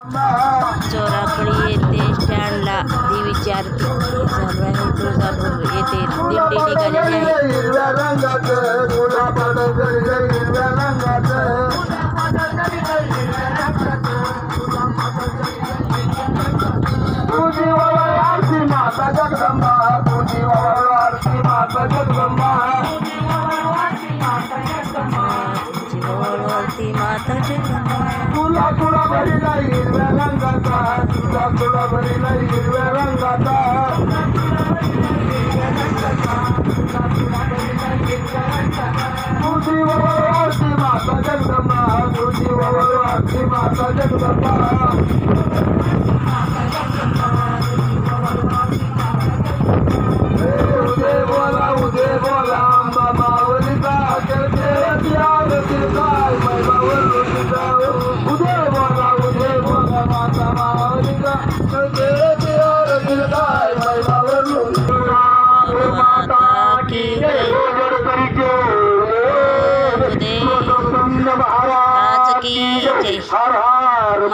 चोराखळी येथे स्टँडला देवीची आरती चालू आहे. तुळजापूर येथे दिंडी निघालेली आहे. हिरव्या रंगाचं गुलाबात हिरव्या रंगाचं तुझी वळ आरती माता जगदंबा तुझी वळ आरती माता जगदंबा जीवावरती माता जगदंबा तुला तुला भरीला हिरव्या रंगाचा तुला तुला भरीला हिरव्या रंगाचा तुझी वळ आरती माता जगदंबा तुझी वळ आरती माता जगदंबा उदे बोला अंबा मावलिका करते आरती काय मैबावलिका उदे बोला माता मावलिका करते आरती काय मैबावलिका माता की महाराज की जय. हर हर